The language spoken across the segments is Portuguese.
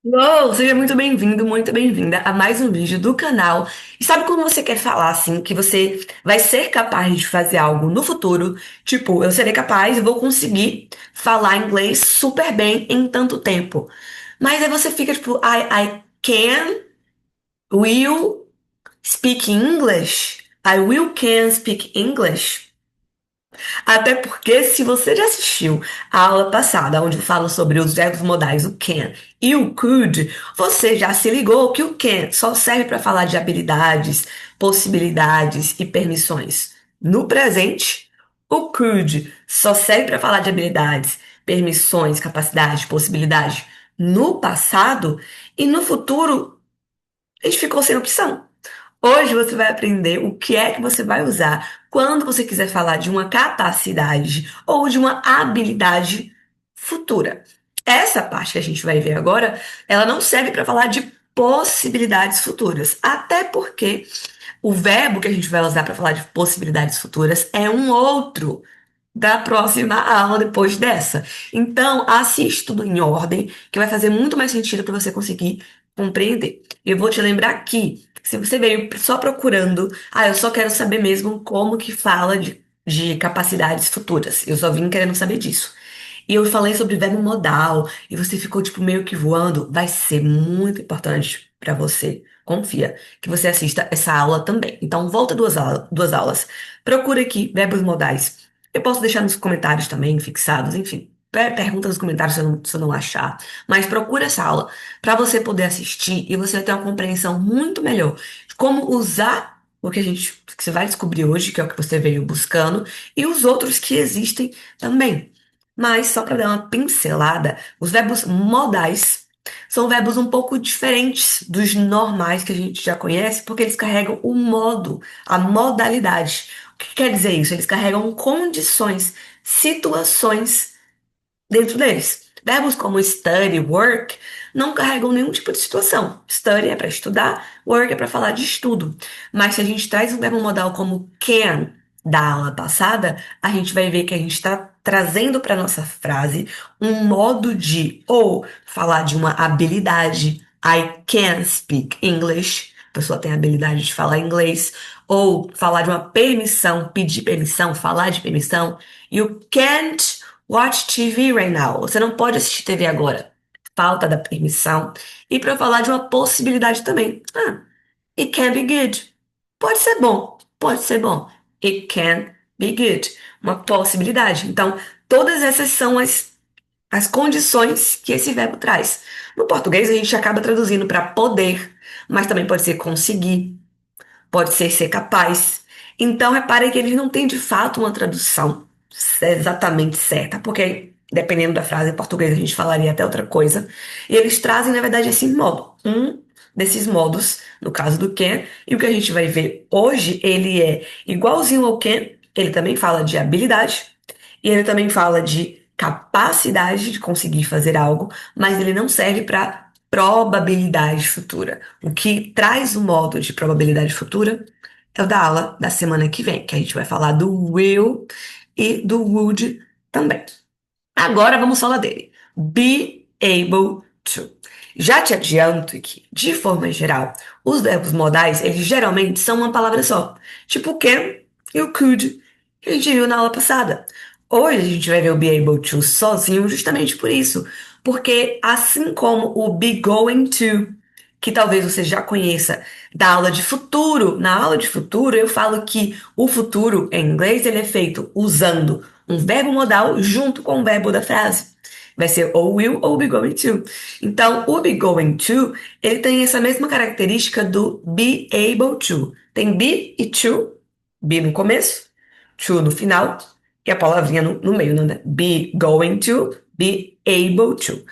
Uou, seja muito bem-vindo, muito bem-vinda a mais um vídeo do canal. E sabe quando você quer falar assim, que você vai ser capaz de fazer algo no futuro? Tipo, eu serei capaz e vou conseguir falar inglês super bem em tanto tempo. Mas aí você fica tipo, I can, will speak English. I will can speak English. Até porque, se você já assistiu a aula passada, onde eu falo sobre os verbos modais, o can e o could, você já se ligou que o can só serve para falar de habilidades, possibilidades e permissões. No presente, o could só serve para falar de habilidades, permissões, capacidades, possibilidades no passado, e no futuro a gente ficou sem opção. Hoje você vai aprender o que é que você vai usar quando você quiser falar de uma capacidade ou de uma habilidade futura. Essa parte que a gente vai ver agora, ela não serve para falar de possibilidades futuras, até porque o verbo que a gente vai usar para falar de possibilidades futuras é um outro da próxima aula depois dessa. Então, assiste tudo em ordem, que vai fazer muito mais sentido para você conseguir compreender. Eu vou te lembrar que, se você veio só procurando, eu só quero saber mesmo como que fala de capacidades futuras. Eu só vim querendo saber disso. E eu falei sobre verbo modal, e você ficou tipo meio que voando, vai ser muito importante para você. Confia que você assista essa aula também. Então, volta duas aulas. Procura aqui verbos modais. Eu posso deixar nos comentários também, fixados, enfim. Pergunta nos comentários se eu não achar. Mas procura essa aula para você poder assistir e você vai ter uma compreensão muito melhor de como usar o que você vai descobrir hoje, que é o que você veio buscando, e os outros que existem também. Mas só para dar uma pincelada, os verbos modais são verbos um pouco diferentes dos normais que a gente já conhece, porque eles carregam o modo, a modalidade. O que quer dizer isso? Eles carregam condições, situações dentro deles. Verbos como study, work, não carregam nenhum tipo de situação. Study é para estudar, work é para falar de estudo. Mas se a gente traz um verbo modal como can da aula passada, a gente vai ver que a gente está trazendo para nossa frase um modo de ou falar de uma habilidade. I can speak English. A pessoa tem a habilidade de falar inglês. Ou falar de uma permissão, pedir permissão, falar de permissão. You can't watch TV right now. Você não pode assistir TV agora. Falta da permissão. E para falar de uma possibilidade também. It can be good. Pode ser bom. Pode ser bom. It can be good. Uma possibilidade. Então, todas essas são as condições que esse verbo traz. No português, a gente acaba traduzindo para poder, mas também pode ser conseguir, pode ser capaz. Então, repare que eles não têm de fato uma tradução exatamente certa, porque dependendo da frase em português a gente falaria até outra coisa. E eles trazem, na verdade, esse modo. Um desses modos, no caso do can, e o que a gente vai ver hoje, ele é igualzinho ao can, ele também fala de habilidade, e ele também fala de capacidade de conseguir fazer algo, mas ele não serve para probabilidade futura. O que traz o modo de probabilidade futura é o da aula da semana que vem, que a gente vai falar do will e do would também. Agora vamos falar dele. Be able to. Já te adianto que, de forma geral, os verbos modais, eles geralmente são uma palavra só. Tipo o can e o could, que a gente viu na aula passada. Hoje a gente vai ver o be able to sozinho justamente por isso. Porque assim como o be going to, que talvez você já conheça da aula de futuro, na aula de futuro eu falo que o futuro em inglês ele é feito usando um verbo modal junto com o verbo da frase. Vai ser ou will ou be going to. Então, o be going to, ele tem essa mesma característica do be able to. Tem be e to, be no começo, to no final, e a palavrinha no meio, né? Be going to, be able to.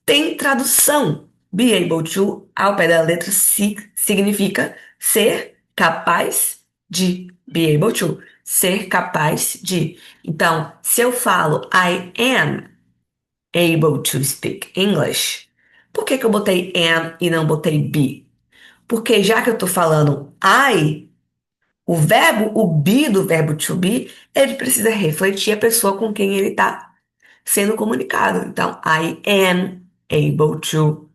Tem tradução. Be able to, ao pé da letra, significa ser capaz de. Be able to, ser capaz de. Então, se eu falo I am able to speak English, por que que eu botei am e não botei be? Porque já que eu tô falando I, o be do verbo to be, ele precisa refletir a pessoa com quem ele está sendo comunicado. Então, I am able to.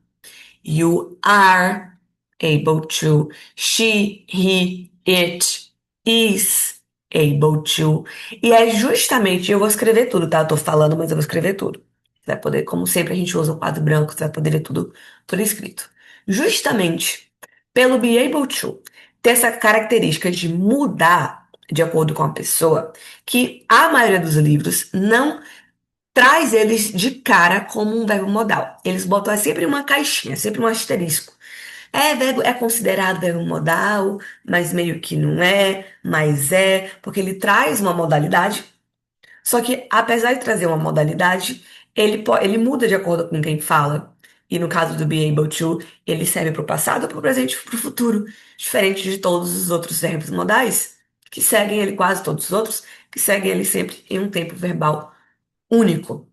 You are able to. She, he, it is able to. E é justamente, eu vou escrever tudo, tá? Eu tô falando, mas eu vou escrever tudo. Você vai poder, como sempre, a gente usa o quadro branco, você vai poder ver tudo escrito. Justamente pelo be able to ter essa característica de mudar de acordo com a pessoa, que a maioria dos livros não traz eles de cara como um verbo modal. Eles botam sempre uma caixinha, sempre um asterisco. É considerado verbo modal, mas meio que não é, mas é, porque ele traz uma modalidade. Só que, apesar de trazer uma modalidade, ele muda de acordo com quem fala. E no caso do be able to, ele serve para o passado, para o presente e para o futuro. Diferente de todos os outros verbos modais, que seguem ele, quase todos os outros, que seguem ele sempre em um tempo verbal único.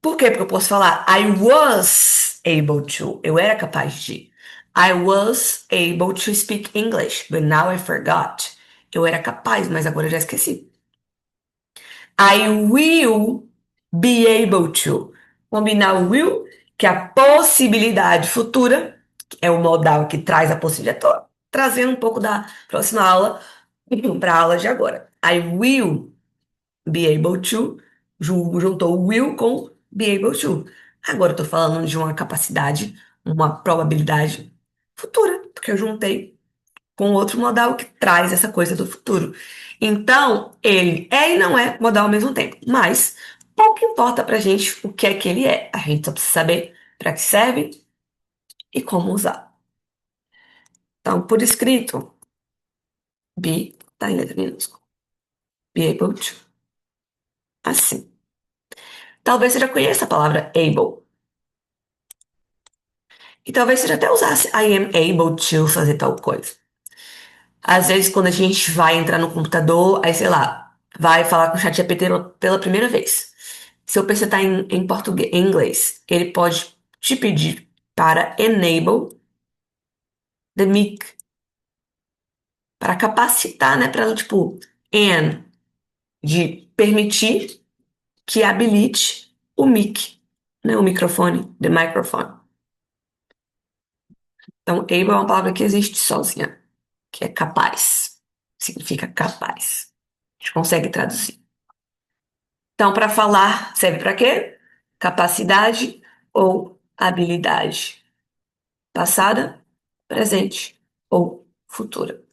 Por quê? Porque eu posso falar I was able to. Eu era capaz de. I was able to speak English, but now I forgot. Eu era capaz, mas agora eu já esqueci. I will be able to. Combinar o will, que é a possibilidade futura, que é o modal que traz a possibilidade. Tô trazendo um pouco da próxima aula para a aula de agora. I will be able to, juntou o will com be able to. Agora eu tô falando de uma capacidade, uma probabilidade futura, porque eu juntei com outro modal que traz essa coisa do futuro. Então, ele é e não é modal ao mesmo tempo, mas pouco importa pra gente o que é que ele é. A gente só precisa saber para que serve e como usar. Então, por escrito, be tá em letra minúscula. Be able to. Assim. Talvez você já conheça a palavra able. E talvez você até usasse I am able to fazer tal coisa. Às vezes, quando a gente vai entrar no computador, aí sei lá, vai falar com o chat GPT pela primeira vez. Se o PC está em português, em inglês, ele pode te pedir para enable the mic, para capacitar, né? Para tipo, and, de permitir que habilite o mic, né? O microfone, the microphone. Então, able é uma palavra que existe sozinha, que é capaz. Significa capaz. A gente consegue traduzir. Então, para falar, serve para quê? Capacidade ou habilidade. Passada, presente ou futura.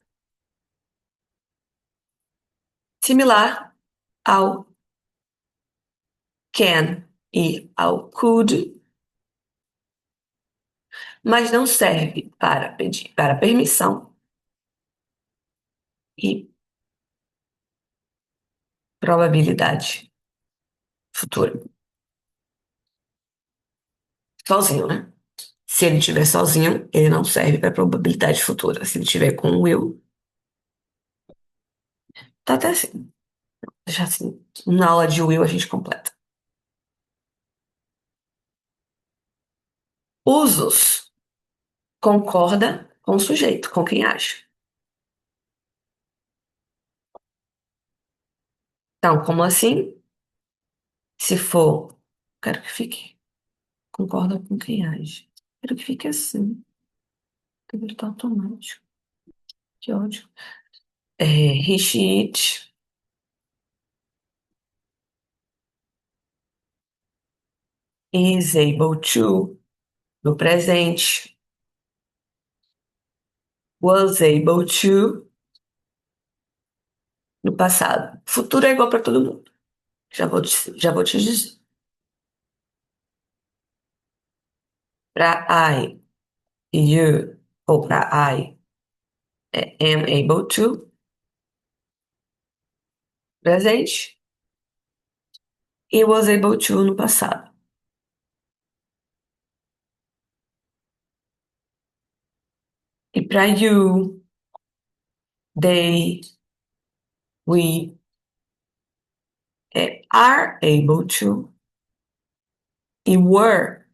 Similar ao can e ao could, mas não serve para pedir para permissão e probabilidade futura. Sozinho, né? Se ele estiver sozinho, ele não serve para probabilidade futura. Se ele estiver com o will, tá até assim. Já assim, na aula de will a gente completa. Usos. Concorda com o sujeito, com quem acha. Então, como assim? Se for, quero que fique. Concorda com quem age. Quero que fique assim. Quero que tá automático. Que ódio. He, she, it. Is able to. No presente. Was able to. No passado. Futuro é igual para todo mundo. Já vou te dizer. Para I, you, ou para I, am able to. Presente. E was able to no passado. E para you, they, we, are able to e were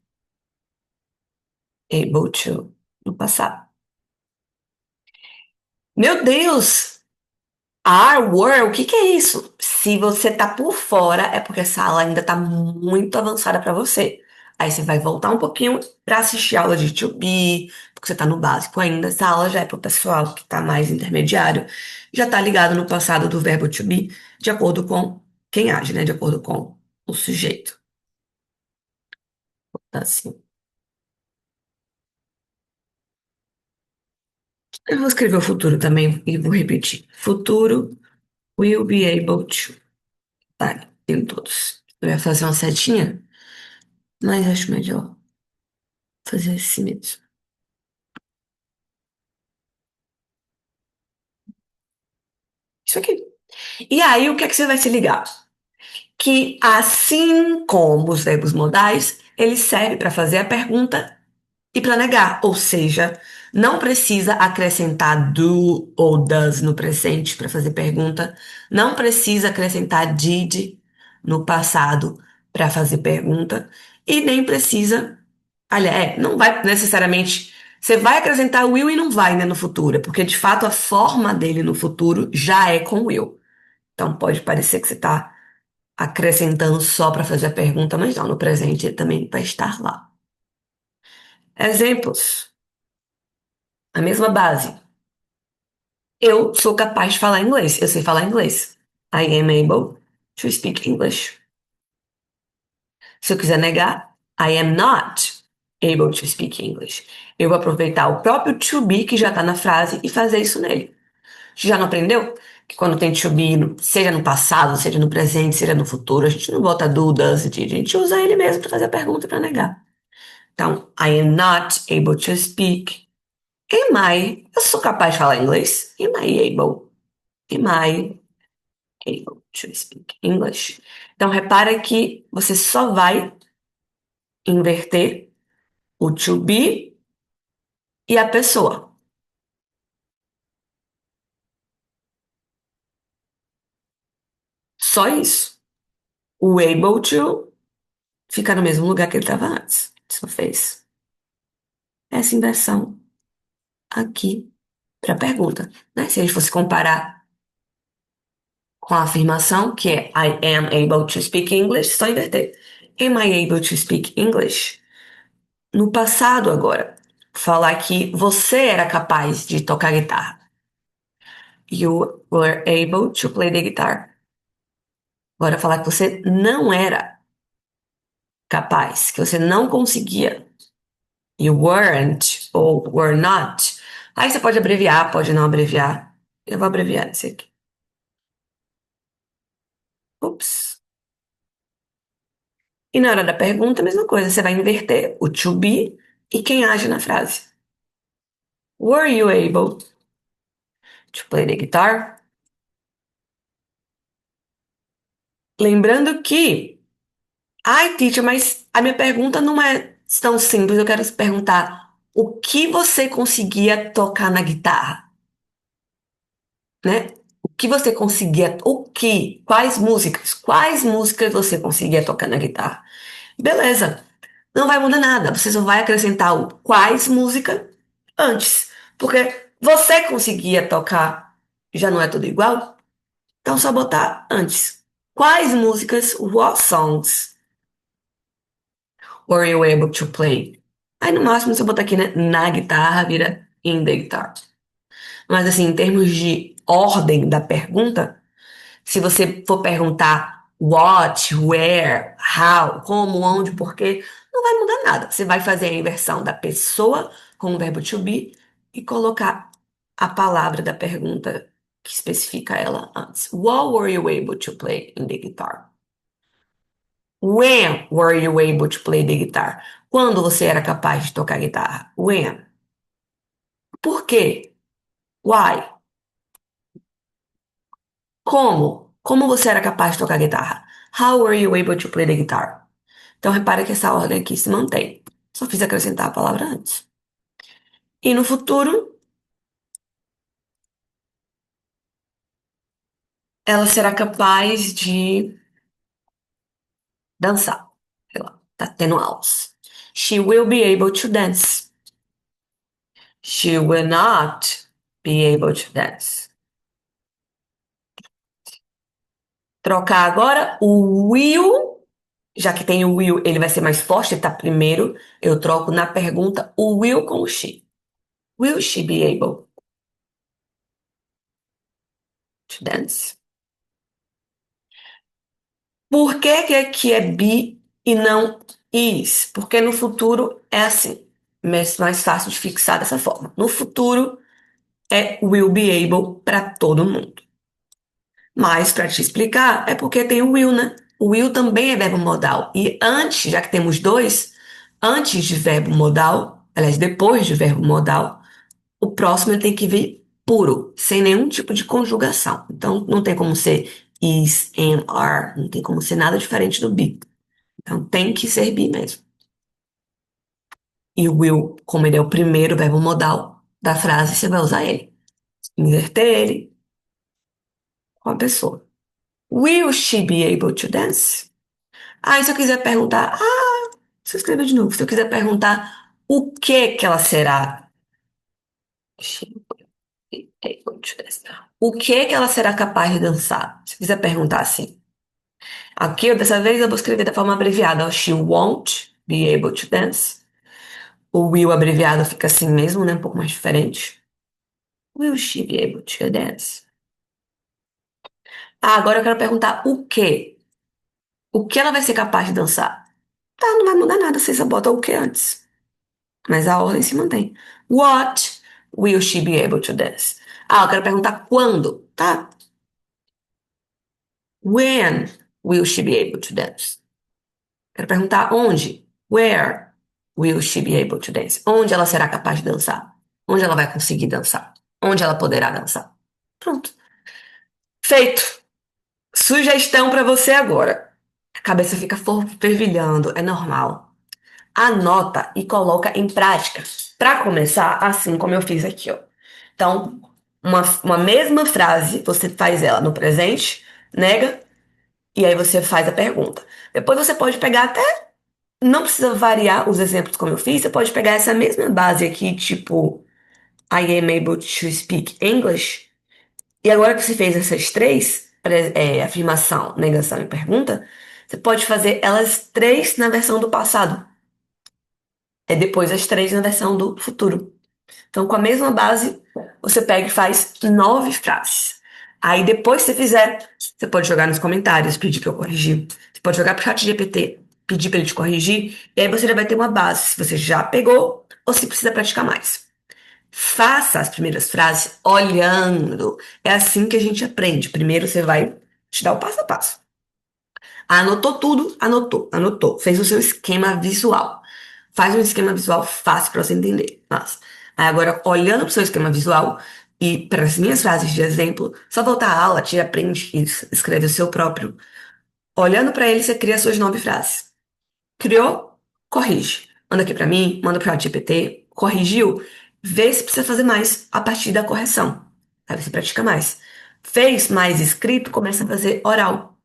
able to no passado. Meu Deus! Are, were, o que que é isso? Se você tá por fora, é porque essa aula ainda tá muito avançada para você. Aí você vai voltar um pouquinho para assistir a aula de to be, porque você está no básico ainda. Essa aula já é para o pessoal que está mais intermediário, já está ligado no passado do verbo to be, de acordo com quem age, né? De acordo com o sujeito. Assim. Eu vou escrever o futuro também e vou repetir. Futuro will be able to. Tá, em todos. Eu ia fazer uma setinha, mas acho melhor fazer assim mesmo. Isso aqui. E aí, o que é que você vai se ligar? Que assim como os verbos modais, ele serve para fazer a pergunta e para negar, ou seja, não precisa acrescentar do ou does no presente para fazer pergunta, não precisa acrescentar did no passado para fazer pergunta e nem precisa, aliás, não vai necessariamente, você vai acrescentar will e não vai, né, no futuro, porque de fato a forma dele no futuro já é com will. Então pode parecer que você está acrescentando só para fazer a pergunta, mas não, no presente ele também vai estar lá. Exemplos. A mesma base. Eu sou capaz de falar inglês. Eu sei falar inglês. I am able to speak English. Se eu quiser negar, I am not able to speak English. Eu vou aproveitar o próprio to be que já está na frase e fazer isso nele. Já não aprendeu? Que quando tem to be, seja no passado, seja no presente, seja no futuro, a gente não bota do, does, did, a gente usa ele mesmo para fazer a pergunta e para negar. Então, I am not able to speak. Am I? Eu sou capaz de falar inglês? Am I able? Am I able to speak English? Então, repara que você só vai inverter o to be e a pessoa. Só isso. O able to fica no mesmo lugar que ele estava antes. Só fez essa inversão aqui para a pergunta, né? Se a gente fosse comparar com a afirmação, que é I am able to speak English, só inverter. Am I able to speak English? No passado agora, falar que você era capaz de tocar guitarra. You were able to play the guitar. Agora, falar que você não era capaz, que você não conseguia. You weren't ou were not. Aí você pode abreviar, pode não abreviar. Eu vou abreviar isso aqui. Ups. E na hora da pergunta, a mesma coisa. Você vai inverter o to be e quem age na frase. Were you able to play the guitar? Lembrando que, ai, teacher, mas a minha pergunta não é tão simples. Eu quero te perguntar o que você conseguia tocar na guitarra, né? O que você conseguia, o que, quais músicas você conseguia tocar na guitarra? Beleza, não vai mudar nada. Você só vai acrescentar o quais música antes, porque você conseguia tocar, já não é tudo igual? Então só botar antes. Quais músicas, what songs were you able to play? Aí no máximo, se eu botar aqui, né, na guitarra, vira in the guitar. Mas assim, em termos de ordem da pergunta, se você for perguntar what, where, how, como, onde, porquê, não vai mudar nada. Você vai fazer a inversão da pessoa com o verbo to be e colocar a palavra da pergunta que especifica ela antes. What were you able to play in the guitar? When were you able to play the guitar? Quando você era capaz de tocar guitarra? When? Por quê? Why? Como? Como você era capaz de tocar guitarra? How were you able to play the guitar? Então repara que essa ordem aqui se mantém. Só fiz acrescentar a palavra antes. E no futuro, ela será capaz de dançar. Sei lá, tá tendo aulas. She will be able to dance. She will not be able to dance. Trocar agora o will Já que tem o will, ele vai ser mais forte, ele tá primeiro. Eu troco na pergunta o will com o she. Will she be able to dance? Por que que aqui é be e não is? Porque no futuro é assim. Mais fácil de fixar dessa forma. No futuro é will be able para todo mundo. Mas para te explicar, é porque tem o will, né? O will também é verbo modal. E antes, já que temos dois, antes de verbo modal, aliás, depois de verbo modal, o próximo ele tem que vir puro, sem nenhum tipo de conjugação. Então, não tem como ser is, am, are, não tem como ser nada diferente do be. Então, tem que ser be mesmo. E o will, como ele é o primeiro verbo modal da frase, você vai usar ele. Inverter ele com a pessoa. Will she be able to dance? Aí, se eu quiser perguntar, deixa eu escrever de novo. Se eu quiser perguntar o que que ela será, she be able to dance. O que que ela será capaz de dançar? Se eu quiser perguntar assim. Aqui, dessa vez, eu vou escrever da forma abreviada. Ó, she won't be able to dance. O will abreviado fica assim mesmo, né? Um pouco mais diferente. Will she be able to dance? Ah, agora eu quero perguntar o quê? O que ela vai ser capaz de dançar? Tá, não vai mudar nada, você só bota o que antes. Mas a ordem se mantém. What will she be able to dance? Ah, eu quero perguntar quando, tá? When will she be able to dance? Quero perguntar onde. Where will she be able to dance? Onde ela será capaz de dançar? Onde ela vai conseguir dançar? Onde ela poderá dançar? Pronto. Feito. Sugestão para você agora. A cabeça fica fervilhando, é normal. Anota e coloca em prática. Para começar, assim como eu fiz aqui, ó. Então, uma mesma frase, você faz ela no presente, nega, e aí você faz a pergunta. Depois você pode pegar até, não precisa variar os exemplos como eu fiz, você pode pegar essa mesma base aqui, tipo, I am able to speak English. E agora que você fez essas três, afirmação, negação e pergunta, você pode fazer elas três na versão do passado. É depois as três na versão do futuro. Então, com a mesma base, você pega e faz 9 frases. Aí, depois que você fizer, você pode jogar nos comentários, pedir para eu corrigir. Você pode jogar para o chat GPT, pedir para ele te corrigir. E aí você já vai ter uma base, se você já pegou ou se precisa praticar mais. Faça as primeiras frases olhando. É assim que a gente aprende. Primeiro você vai te dar o passo a passo. Anotou tudo? Anotou, anotou. Fez o seu esquema visual. Faz um esquema visual fácil para você entender. Mas, aí agora, olhando para o seu esquema visual e para as minhas frases de exemplo, só voltar à aula, tira print e escreve o seu próprio. Olhando para ele, você cria suas 9 frases. Criou? Corrige. Manda aqui para mim, manda para o GPT. Corrigiu? Vê se precisa fazer mais a partir da correção. Aí você pratica mais. Fez mais escrito, começa a fazer oral.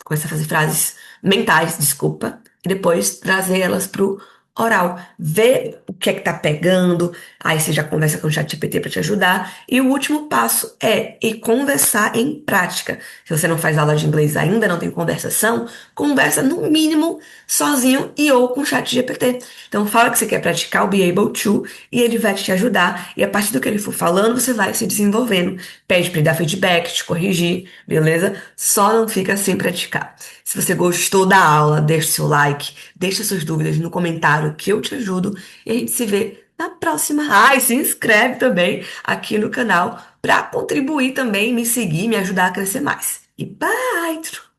Começa a fazer frases mentais, desculpa, e depois trazer elas pro oral. Ver o que é que tá pegando, aí você já conversa com o ChatGPT para te ajudar. E o último passo é ir conversar em prática. Se você não faz aula de inglês ainda, não tem conversação, conversa no mínimo sozinho e ou com o ChatGPT. Então fala que você quer praticar o Be Able To e ele vai te ajudar. E a partir do que ele for falando, você vai se desenvolvendo. Pede para ele dar feedback, te corrigir, beleza? Só não fica sem praticar. Se você gostou da aula, deixa seu like, deixa suas dúvidas no comentário que eu te ajudo e a gente se vê na próxima. Ah, e se inscreve também aqui no canal para contribuir também, me seguir, me ajudar a crescer mais. E bye!